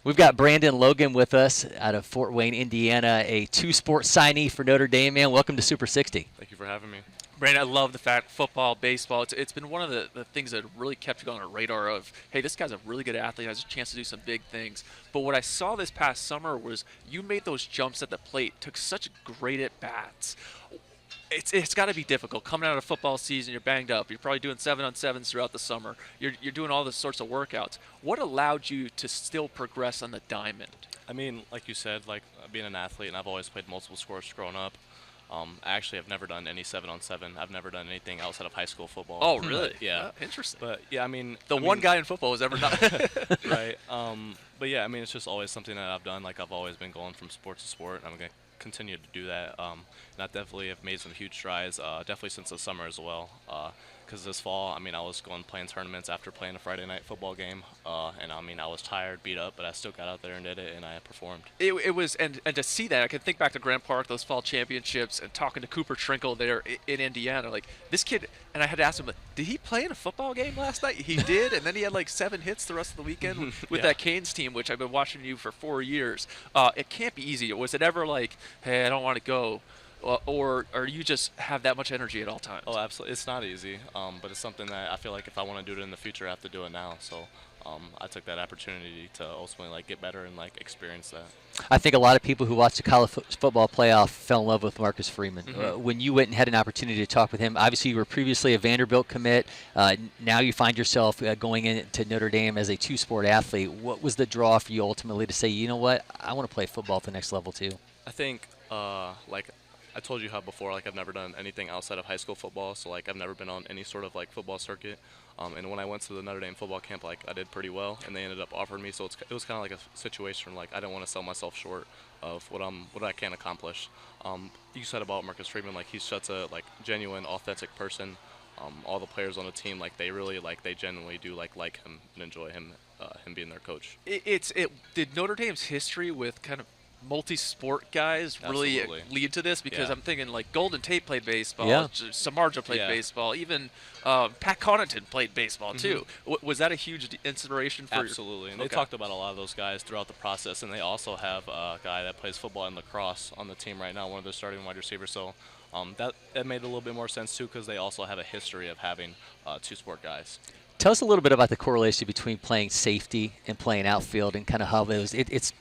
We've got Brandon Logan with us out of Fort Wayne, Indiana, a two-sport signee for Notre Dame, man. Welcome to Super 60. Thank you for having me. Brandon, I love the fact football, baseball, it's been one of the things that really kept you on the radar of, hey, this guy's a really good athlete, has a chance to do some big things. But what I saw this past summer was you made those jumps at the plate, took such great at-bats. It's got to be difficult. Coming out of football season, you're banged up. You're probably doing 7-on-7s throughout the summer. You're doing all this sorts of workouts. What allowed you to still progress on the diamond? I mean, like you said, like being an athlete, and I've always played multiple sports growing up. I actually have never done any 7-on-7. I've never done anything outside of high school football. Oh, really? But, yeah. Interesting. But, yeah, I mean. The one guy in football who's ever done it. Right. But, yeah, I mean, it's just always something that I've done. Like, I've always been going from sport to sport, and I'm going to continue to do that. And I definitely have made some huge strides, definitely since the summer as well. Because this fall, I mean, I was going playing tournaments after playing a Friday night football game, and I mean, I was tired, beat up, but I still got out there and did it, and I performed. It was, and to see that, I can think back to Grant Park, those fall championships, and talking to Cooper Trinkle there in Indiana. Like, this kid, and I had to ask him, did he play in a football game last night? He did, and then he had like 7 hits the rest of the weekend with Yeah. that Canes team, which I've been watching you for 4 years. It can't be easy. Was it ever like, hey, I don't want to go? Or you just have that much energy at all times? Oh, absolutely. It's not easy, but it's something that I feel like if I want to do it in the future, I have to do it now. So I took that opportunity to ultimately like get better and like experience that. I think a lot of people who watch the college football playoff fell in love with Marcus Freeman. When you went and had an opportunity to talk with him, obviously you were previously a Vanderbilt commit. Now you find yourself going into Notre Dame as a two-sport athlete. What was the draw for you ultimately to say, you know what, I want to play football at the next level too? I think like I told you how before, like I've never done anything outside of high school football, so like I've never been on any sort of like football circuit. And when I went to the Notre Dame football camp, like I did pretty well, and they ended up offering me. So it was kind of like a situation like I didn't want to sell myself short of what I can accomplish. You said about Marcus Freeman, like he's such a like genuine, authentic person. All the players on the team, like they really they genuinely do like him and enjoy him being their coach. Did Notre Dame's history with kind of multi-sport guys really Absolutely. lead to this? Because Yeah. I'm thinking like Golden Tate played baseball, Yeah. Samardzija played Yeah. baseball, even Pat Connaughton played baseball too. Was that a huge inspiration for Absolutely, and Okay. they talked about a lot of those guys throughout the process, and they also have a guy that plays football and lacrosse on the team right now, one of their starting wide receivers. So that made a little bit more sense too, because they also have a history of having two-sport guys. Tell us a little bit about the correlation between playing safety and playing outfield, and kind of how those. It's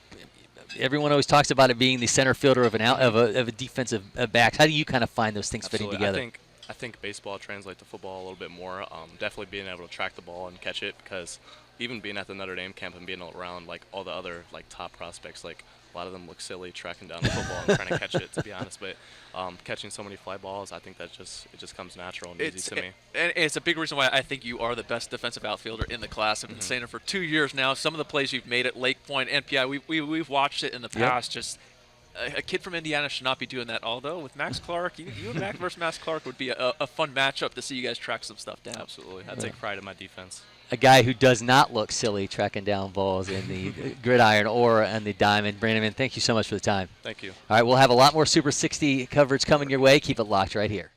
everyone always talks about it being the center fielder of a defensive back. How do you kind of find those things fitting together? I think baseball translates to football a little bit more. Definitely being able to track the ball and catch it, because even being at the Notre Dame camp and being around like all the other like top prospects, like a lot of them look silly tracking down a football and trying to catch it, to be honest. But catching so many fly balls, I think that it just comes natural and easy to me. And it's a big reason why I think you are the best defensive outfielder in the class. I've been saying it for 2 years now. Some of the plays you've made at Lake Point, NPI, we've watched it in the past. Just a kid from Indiana should not be doing that. Although with Max Clark, you and Max versus Max Clark would be a fun matchup to see you guys track some stuff down. Absolutely, I take pride in my defense. A guy who does not look silly tracking down balls in the gridiron or on the diamond. Brandon, thank you so much for the time. Thank you. All right, we'll have a lot more Super 60 coverage coming your way. Keep it locked right here.